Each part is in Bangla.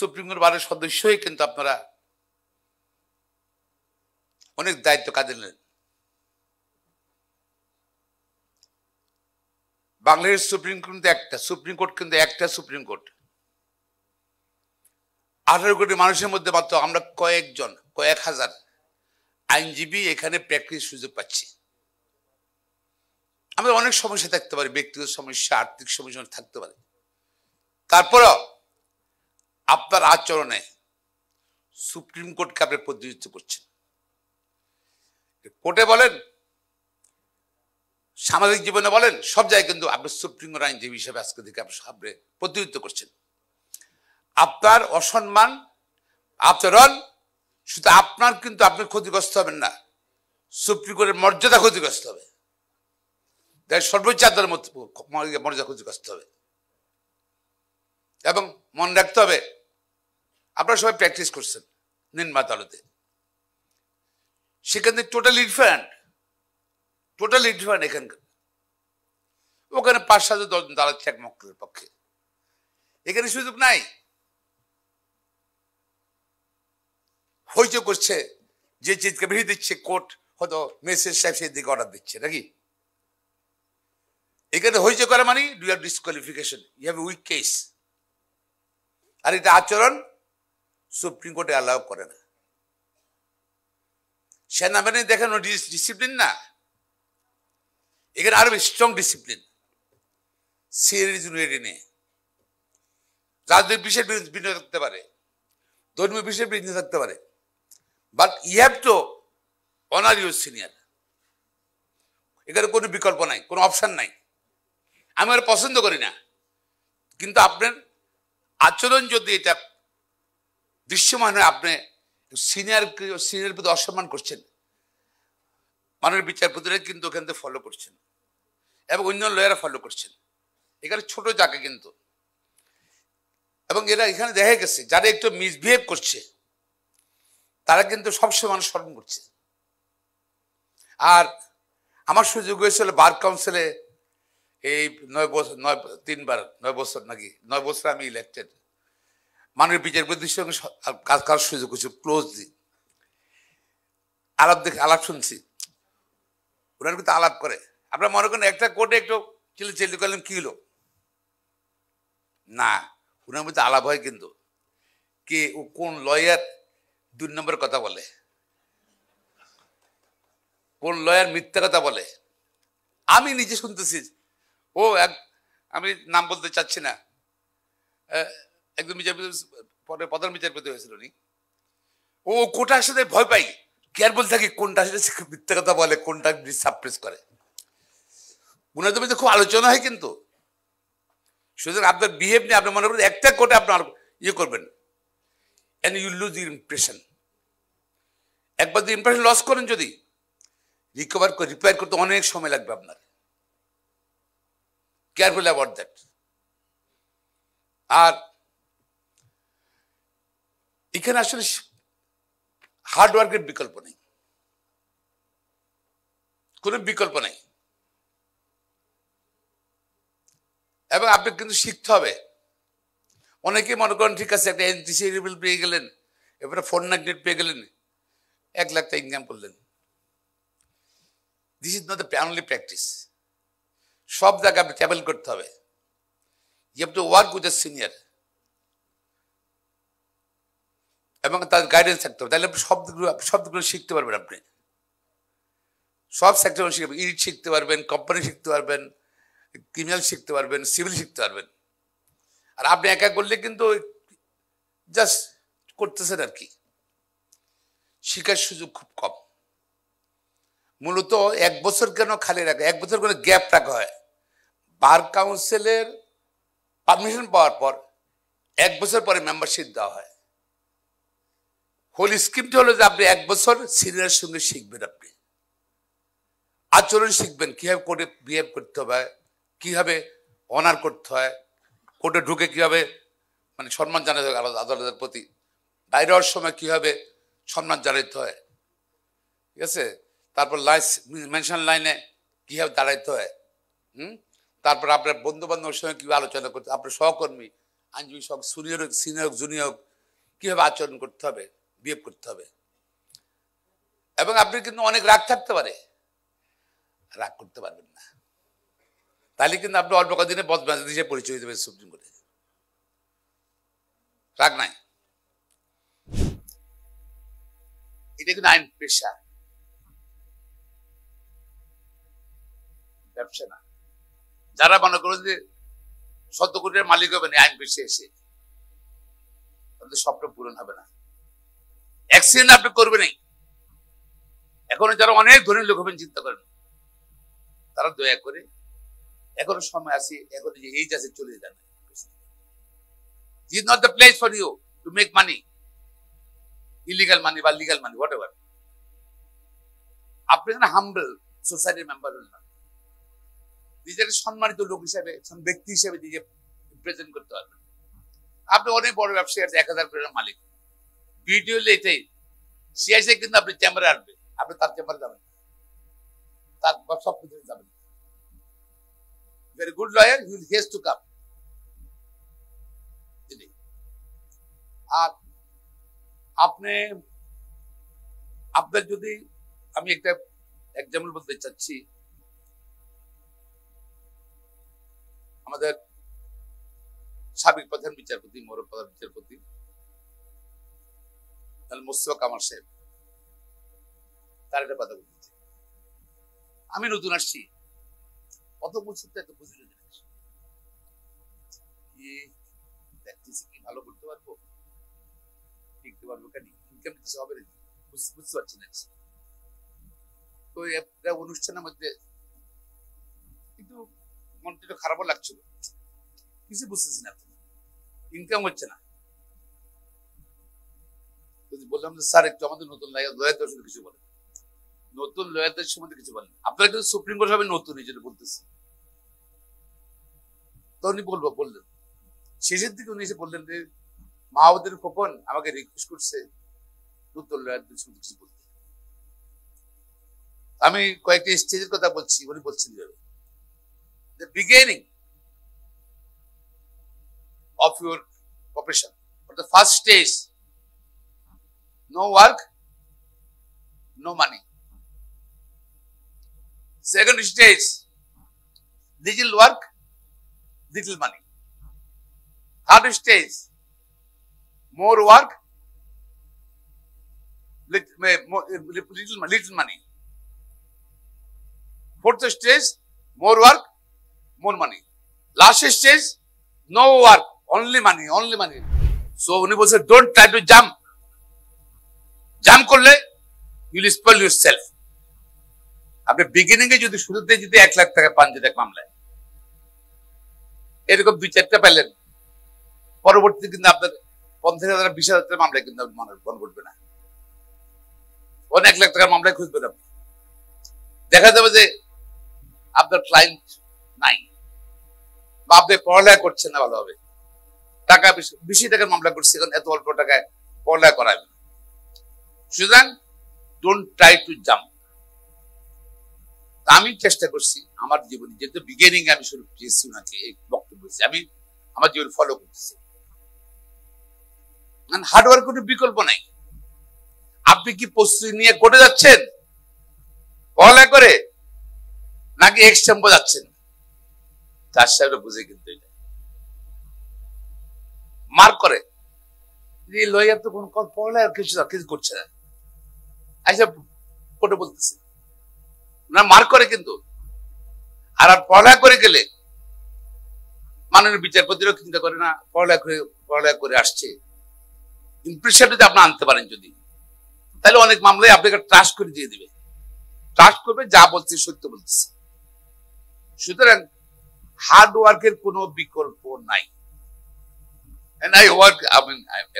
সুপ্রিম কোর্ট বারের সদস্য হয়ে কিন্তু আপনারা অনেক দায়িত্ব কাঁধে নিলেন। বাংলাদেশ সুপ্রিম কোর্ট একটা সুপ্রিম কোর্ট 18 কোটি মানুষের মধ্যে মাত্র আমরা কয়েক হাজার আইনজীবী এখানে প্র্যাকটিস সুযোগ পাচ্ছি। আমাদের অনেক সমস্যা থাকতে পারে, ব্যক্তিগত সমস্যা, আর্থিক সমস্যা থাকতে পারে, তারপরও আপনার আচরণে সুপ্রিম কোর্টকে আপনি প্রতিনিধিত্ব করছেন। কোর্টে বলেন, সামাজিক জীবনে বলেন, সব জায়গায় কিন্তু আপনি সুপ্রিম কোর্ট আইনজীবী হিসেবে আজকে থেকে আপনি প্রতিনিধিত্ব করছেন। আপনার অসম্মান আচরণ শুধু আপনার কিন্তু আপনি ক্ষতিগ্রস্ত হবেন না, সুপ্রিম কোর্টের মর্যাদা ক্ষতিগ্রস্ত হবে, সর্বোচ্চ আদালতের মর্যাদা ক্ষতিগ্রস্ত হবে। এবং মনে রাখতে হবে, আপনারা সবাই প্র্যাকটিস করছেন নিম্ন আদালতে, সেখানে টোটালি ডিফারেন্ট এখানকার। ওখানে 5-7 জন দাঁড়াচ্ছে এক মক্কেলের পক্ষে, এখানে সুযোগ নাই। হইচই করছে, যে চিজকে বেরিয়ে দিচ্ছে কোর্ট, হয়তো মেসেজ সাহেব সেই দিকে অর্ডার দিচ্ছে নাকি। এখানে হইচই করা মানে you have disqualification, you have weak case. আর এটা আচরণ সুপ্রিম কোর্টে অ্যালাউ করে না। সেনাবাহিনী দেখানো ডিসিপ্লিন না, এখানে আরো স্ট্রং ডিসিপ্লিন। সিরিয়াসলি নিয়ে রাজনৈতিক বিষয়ে বিনিয়োগ থাকতে পারে, ধর্মীয় বিষয়ে বিনিয়োগ থাকতে পারে, but you have to honour your senior. এখানে কোনো বিকল্প নাই, কোনো অপশন নাই। আমি আর পছন্দ করি না, কিন্তু আপনার আচরণ যদি এটা দৃশ্যমান হয়, আপনি সিনিয়র প্রতি অসম্মান করছেন, মাননীয় বিচারপতিরা কিন্তু ওখান থেকে ফলো করছেন এবং অন্য লয়াররা ফলো করছেন। এখানে ছোট জায়গা কিন্তু, এবং এরা এখানে দেখা গেছে যারা একটু মিসবিহেভ করছে তারা কিন্তু সবসময় মানুষ স্মরণ করছে। আর আমার সুযোগ হয়েছিল বার কাউন্সিলে এই 9 বছর আমি ইলেক্টেড। মাননীয় বিচারপতির সঙ্গে কাজ করার সুযোগ হয়েছে ক্লোজলি। আলাপ শুনছি, ওনারা কিন্তু আলাপ করে। আপনারা মনে করেন একটা কোর্টে একটু চিল্লি করলেন, কি হলো না, ওনার মধ্যে আলাপ হয় কিন্তু কে ও কোন লয়ার 2 নম্বর কথা বলে, কোন লয়ার মিথ্যা কথা বলে। আমি নিজে শুনতেছি। আমি নাম বলতে চাচ্ছি না, একজন বিচারপতি পরে প্রধান বিচারপতি হয়েছিল নি, ও কোটার সাথে ভয় পাই, কেয়ারফুল থাকি কোনটা সাথে মিথ্যা কথা বলে, কোনটা সাপ্রেস করে। ওনাদের মধ্যে খুব আলোচনা হয় কিন্তু। সুতরাং আপনার বিহেভ নিয়ে আপনি মনে করেন একটা কোর্টে আপনার ইয়ে করবেন, and you lose your impression. একবার যদি ইমপ্রেশন লস করেন, যদি রিপেয়ার করতে অনেক সময় লাগবে আপনার। Careful about that. আর এখানে আসলে হার্ডওয়ার্কের বিকল্প নেই, কোনো বিকল্প নেই। এবং আপনি কিন্তু শিখতে হবে। অনেকেই মনে করেন ঠিক আছে একটা এনটিসি পেয়ে গেলেন, এবারে 498 পেয়ে গেলেন, 1 লাখ টাকা ইনকাম করলেন। This is not the only practice. সব জায়গায় আপনি ট্রাভেল করতে হবে। You have to work with the senior এবং তার গাইডেন্স থাকতে হবে। তাহলে আপনি সব দিকগুলো শিখতে পারবেন। আপনি সব সেক্টর শিখবেন, ইডিট শিখতে পারবেন, কোম্পানি শিখতে পারবেন, ক্রিমিনাল শিখতে পারবেন, সিভিল শিখতে পারবেন। আর আপনি একা করলে কিন্তু জাস্ট করতেছেন আর কি, শিখার সুযোগ খুব কম। মূলত 1 বছর কেন খালি রাখা, 1 বছর করে গ্যাপ রাখা হয়। বার কাউন্সিলের পারমিশন পাওয়ার পর 1 বছর পরে মেম্বারশিপ দেওয়া হয়। হোল স্কিমটা হলো যে আপনি 1 বছর সিনিয়রের সঙ্গে শিখবেন, আপনি আচরণ শিখবেন, কিভাবে কোর্টে বিহেভ করতে হবে, কিভাবে অনার করতে হয়, কোর্টে ঢুকে কিভাবে মানে সম্মান জানাতে হয় আদালতের প্রতি, বাইরে হওয়ার সময় কিভাবে সম্মান জানাতে হয়, ঠিক আছে। তারপর মেনশন লাইনে কিভাবে দাঁড়াইতে হয়, তারপর আপনার বন্ধু বান্ধবের সঙ্গে কিভাবে আলোচনা করতে, আপনার সহকর্মী আইনজীবী সব সিনিয়র জুনিয়র কিভাবে আচরণ করতে হবে, বিহেভ করতে হবে। এবং আপনি কিন্তু অনেক রাগ থাকতে পারে, রাগ করতে পারবেন না, তাহলে কিন্তু আপনি অল্প কদিনে বদমাশ হিসেবে পরিচয় দেবেন সুপ্রিম কোর্টে। রাগ নাই, এটা কিন্তু আইন পেশা, ব্যবসা না। যারা মনে করেন যে 100 কোটির মালিক হবে না আইন পেশা এসে, তাদের স্বপ্ন পূরণ হবে না। অ্যাক্সিডেন্ট আপনি করবেনই। এখন যারা অনেক ধনী লোক হবেন চিন্তা করেন, তারা দয়া করে এখনো সময় আছে, এখন যে এইজ আছে চলে যান। This is not the place for you to make money, illegal money বা legal money, whatever. আপনি এখানে হাম্বল সোসাইটির মেম্বার হন না, নিজেকে সম্মানিত লোক হিসেবে, ব্যক্তি হিসেবে নিজে প্রেজেন্ট করতে পারবেন। আপনি অনেক বড় ব্যবসায়ী, 1000 কোটির মালিক, ভিডিও এটাই সিআইসি, কিন্তু আপনি চেম্বারে আসবে, আপনি তার চেম্বারে যাবেন, তার সব কিছু যাবেন। Very good lawyer, he has to come. আর আপনি আপনার যদি আমি একটা এক্সাম্পল বলতে চাচ্ছি, আমাদের সাবেক প্রধান বিচারপতি, মোহর প্রধান বিচারপতি মোস্তফা কামাল সাহেব, তার একটা কথা বলতেছে, আমি নতুন আসছি, কত বছর তো এত বুঝে দেখতেছি কি ভালো করতে পারবো, শিখতে পারবো, কেন ইনকাম কিছু হবে না, বুঝতে পারছি না। তো একটা অনুষ্ঠানের মধ্যে কিন্তু মনটা একটু খারাপও লাগছিল, কিছু বুঝতেছি না, ইনকাম হচ্ছে না। বললাম যে স্যার একটু আমাদের নতুন লয়ারদের সম্বন্ধে কিছু বলেন, নতুন লয়ারদের সম্বন্ধে কিছু বলেন, আপনারা কিন্তু সুপ্রিম কোর্ট হবে নতুন, এই জন্য বলতেছি। তো উনি বললেন শেষের দিকে, উনি এসে বললেন যে মাহবুদের খোকন আমাকে রিকোয়েস্ট করছে নতুন লয়ারদের সম্বন্ধে কিছু বলতে। আমি কয়েকটি স্টেজের কথা বলছি, উনি বলছেন the beginning of your profession, for the first stage, no work, no money. Second stage, little work, little money. Third stage, more work, little money. Fourth stage, more work, more money. Last stage, no work, only money, only money. So উনি বলছে don't try to jump. Jump করলে you will spoil yourself. আপনি বিগিনিং এ যদি শুরুতে যদি 1 লাখ টাকা পান যেটা মামলায়, এরকম 2-4টা পেলেন, পরবর্তীতে কিন্তু আপনার 50,000 20,000 মামলায় কিন্তু মন করবে না, 1 লাখ টাকার মামলায় খুঁজবেন আপনি। দেখা যাবে যে আপনার ক্লায়েন্ট নাই, বা আপনি পড়ালেখা করছেন না ভালোভাবে, টাকা বেশি টাকার মামলা করছে, এখন এত অল্প টাকায় পড়ালেখা করাবেন। সুতরাং ডোন্ট ট্রাই টু জাম্প। আমি চেষ্টা করছি আমার জীবনে, যেহেতু বিগিনিং আমি শুরু পেয়েছি ওনাকে এই বক্তব্য, আমি আমার জীবন ফলো করতেছি। হার্ডওয়ার্ক কোনো বিকল্প নাই। আপনি কি প্রস্তুতি নিয়ে কোর্টে যাচ্ছেন পড়ালেখা করে, নাকি এক্সটেম্পো যাচ্ছেন, তার সাথে বুঝে কিন্তু এটা মার্ক করে যে লয়ার তো কোন পড়ালেখা কিছু করছে না, আচ্ছা কোর্টে বলতেছে না, মার্ক করে কিন্তু। আর পড়ালেখা করে গেলে মাননীয় বিচারপতিরও চিন্তা করে না, পড়ালেখা করে আসছে, ইমপ্রেশন যদি আপনি আনতে পারেন যদি, তাহলে অনেক মামলায় আপনাকে ট্রাস্ট করে দিয়ে দিবে, ট্রাস্ট করবে যা বলছে সত্য বলতেছে। সুতরাং হার্ড ওয়ার্কের কোনো বিকল্প নাই।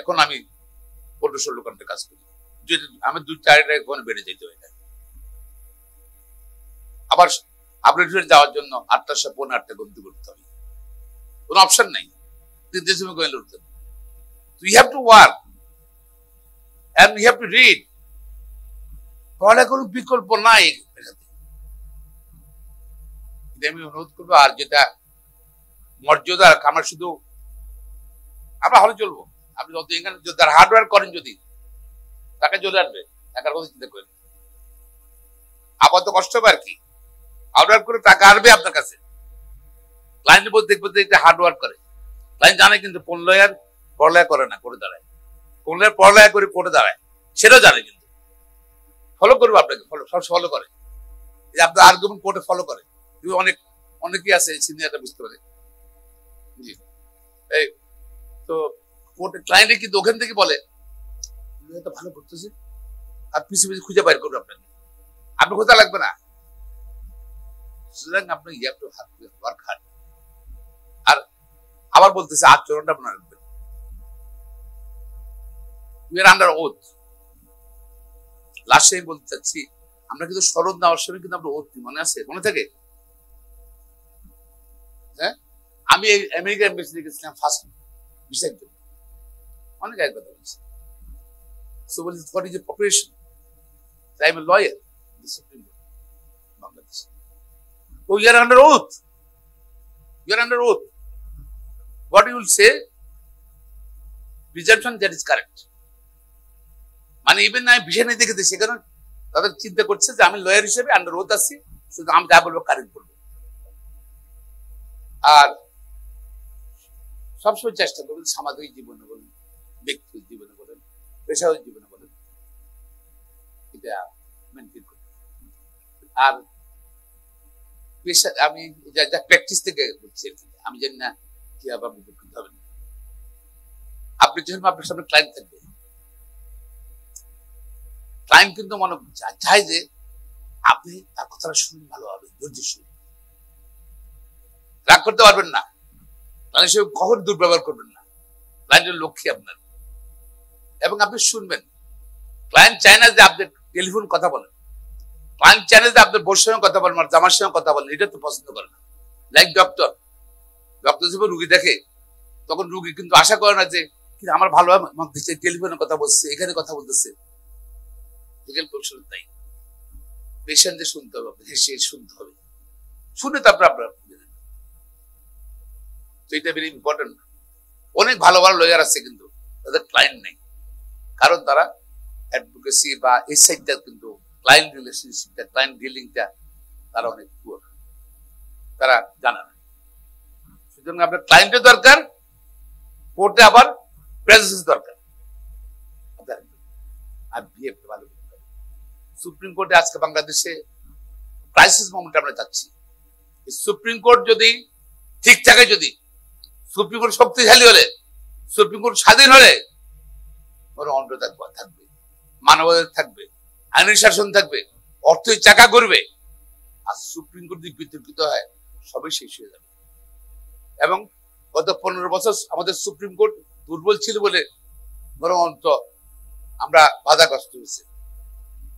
এখন আমি 15-16 ঘন্টা কাজ করি, যদি আমি 2-4 ঘন্টা বেড়ে যেতে হয় না। আবার আপনি যাওয়ার জন্য 8:15 গন্তি করতে হবে, কোন অপশন নাই, 3 সময় গোয়েল উঠতে। You have to work and you have to read. পড়ার কোনো বিকল্প নাই। আমি অনুরোধ করবো, আর যেটা মর্যাদা, আমরা শুধু আমরা হলে চলবো, আপনি যত এখানে তার হার্ডওয়ার্ক করেন যদি টাকা চলে আসবে, টাকার কথা চিন্তা করেন। আপাতত কষ্ট হবে আর কি, হার্ডওয়ার্ক করে টাকা আসবে আপনার কাছে। ক্লায়েন্টের মধ্যে দেখবে যে হার্ডওয়ার্ক করে, ক্লায়েন্ট জানে কিন্তু কোন লয়ার পড়ালেখা করে না, করে দাঁড়ায়, কোন লয়ার পড়ালেখা করে করে দাঁড়ায় সেটাও জানে, কিন্তু ফলো করবে আপনাকে, সব ফলো করে, আপনার আর্গুমেন্ট কোর্টে ফলো করে। অনেকেই আছে সিনিয়রটা বুঝতে পারে। জি, এই তো কোর্টে ক্লায়েন্টে কিন্তু ওখান থেকে বলে তো ভালো করতেছে, আর পিছু পিছু খুঁজে বাইর করবে আপনাকে, আপনি খোঁজা লাগবে না। সুতরাং আপনি you have to work hard. আর আবার বলতেছে আচরণটা আপনার রাখবেন। We are under oath. লাস্টে আমি বলতে চাচ্ছি, আমরা কিন্তু শরৎ নেওয়ার সময় কিন্তু আমরা ওথ নিই, মনে আছে? মনে থাকে? হ্যাঁ, আমি এই আমেরিকা এম্বাসিতে গেছিলাম ফার্স্ট ভিসার জন্য, অনেক আগে কথা বলছি। So what is the preparation? I am a lawyer in the Supreme Court, Bangladesh. Oh, you are under oath. You are under oath. What you will say? Presumption that is correct. মানে ইভেন আমি ভিসা নিয়ে দেখেছি, সেখানে তাদের চিন্তা করছে যে আমি লয়ার হিসেবে আন্ডার ওথ আছি, শুধু আমি যা বলবো কারেক্ট বলবো। আর সবসময় চেষ্টা করবেন সামাজিক জীবনে বলেন, ব্যক্তিগত জীবনে বলেন, পেশাগত জীবনে বলেন, এটা মেনটেন করতে। আর পেশা আমি যা প্র্যাকটিস থেকে বলছি, আমি জানি না কি আবার করতে হবে না। আপনি যখন আপনার সামনে ক্লায়েন্ট থাকবে, ক্লায়েন্ট কিন্তু মনে চায় যে আপনি তার কথাটা শুনুন ভালোভাবে, ধৈর্য শুনুন, রাগ করতে পারবেন না, ক্লায়েন্টের সঙ্গে কখন দুর্ব্যবহার করবেন না, ক্লায়েন্টের লক্ষ্যে আপনার, এবং আপনি শুনবেন। ক্লায়েন্ট চায় না যে আপনি টেলিফোন কথা বলেন, ক্লায়েন্ট চায় না যে আপনার বোর সঙ্গে কথা বলেন, আর জামার সঙ্গে কথা বলেন, এটা তো পছন্দ করে না। লাইক ডক্টর যখন রুগী দেখে, তখন রুগী কিন্তু আশা করে না যে আমার ভালো টেলিফোনে কথা বলছে, এখানে কথা বলতেছে। তাই পেশেন্টদের শুনতে হবে, সে শুনতে হবে, শুনে তারপর আপনার তো এটা ভেরি ইম্পর্টেন্ট। অনেক ভালো ভালো লয়ার আছে কিন্তু তাদের ক্লায়েন্ট নেই, কারণ তারা অ্যাডভোকেসি বা এই সাইডটা কিন্তু ক্লায়েন্ট রিলেশনশিপটা, ক্লায়েন্ট ডিলিংটা তারা অনেক পুয়ার, তারা জানে না। সুতরাং আপনার ক্লায়েন্টের দরকার, কোর্টে আবার প্রেজেন্স দরকার, আর বিহেভ ভালো করতে হবে। সুপ্রিম কোর্টে আজকে বাংলাদেশে ক্রাইসিস মোমেন্ট আমরা যাচ্ছি। সুপ্রিম কোর্ট যদি ঠিক থাকে, যদি সুপ্রিম কোর্ট শক্তিশালী হলে, সুপ্রিম কোর্ট স্বাধীন হলে, ওর অন্ড থাকবে, মানবাধিকার থাকবে, আইনের শাসন থাকবে, অর্থই চাকা করবে। আর সুপ্রিম কোর্ট যদি বিতর্কিত হয়, সবই শেষ হয়ে যাবে। এবং গত 15 বছর আমাদের সুপ্রিম কোর্ট দুর্বল ছিল বলে বরং আমরা বাধাগ্রস্ত হয়েছে,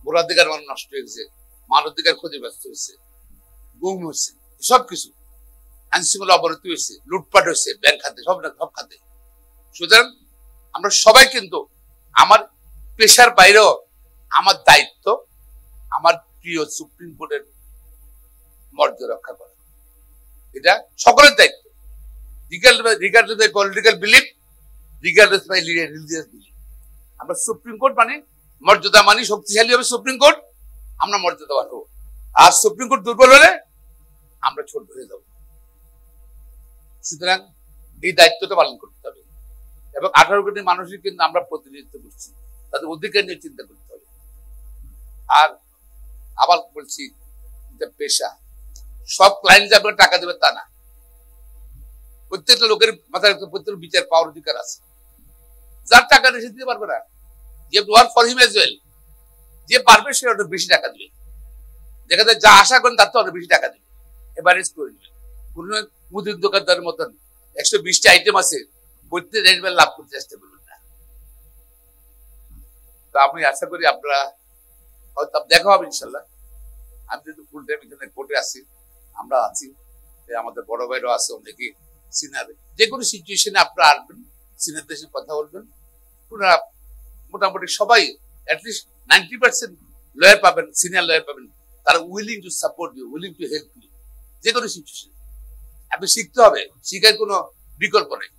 ভোটাধিকার নষ্ট হয়ে গেছে, মানবাধিকার ক্ষতিগ্রস্ত হয়েছে, গুম হয়েছে, সবকিছু আইন শৃঙ্খলা অবনতি হয়েছে, লুটপাট হয়েছে, ব্যাংক খাতে, সব খাতে। সুতরাং আমরা সবাই কিন্তু আমার পেশার বাইরেও আমার দায়িত্ব আমার প্রিয় সুপ্রিম কোর্টের মর্যাদা রক্ষা করা, এটা সকলের দায়িত্ব, regardless by political belief, regardless by religious belief. আমরা সুপ্রিম কোর্ট মানে মর্যাদা মানি, শক্তিশালী হবে সুপ্রিম কোর্ট, আমরা মর্যাদাবান হবো। আর সুপ্রিম কোর্ট দুর্বল হলে আমরা ছোট হয়ে যাব। সুতরাং এই দায়িত্বটা পালন করতে হবে, এবং 18 কোটি মানুষের কিন্তু আমরা প্রতিনিধিত্ব করছি, তাদের অধিকার নিয়ে চিন্তা করতে হবে। আর আবার বলছি, পেশা, সব ক্লায়েন্ট যে আপনার টাকা দেবে তা না, প্রত্যেকটা লোকের মাথায় প্রত্যেক বিচার পাওয়ার অধিকার আছে। যার টাকা এসে দিতে পারবে না, যে work for him as well, যে পারবে সে অনেক বেশি টাকা দিবে, দেখা যায় যা আশা করেন তার তো অনেক বেশি টাকা দিবে, এভারেজ করে দিবে। কোন মুদির দোকানদারের মতন 120টি আইটেম আছে, প্রত্যেক রেটবেল লাভ করতে চেষ্টা করবেন না। তো আমি আশা করি আপনারা হয়তো দেখা হবে ইনশাল্লাহ। আমি যেহেতু ফুল টাইম এখানে কোর্টে আছি, আমরা আছি, আমাদের বড় ভাইরাও আছে, অনেকে সিনিয়র, যে কোনো সিচুয়েশনে আপনারা আসবেন, সিনিয়রদের সাথে কথা বলবেন, ওনারা মোটামুটি সবাই অ্যাটলিস্ট 90% লয়ার পাবেন, সিনিয়র লয়ার পাবেন, তারা willing to support you, willing to help you, যে কোনো সিচুয়েশন। আপনি শিখতে হবে, শিখার কোনো বিকল্প নেই।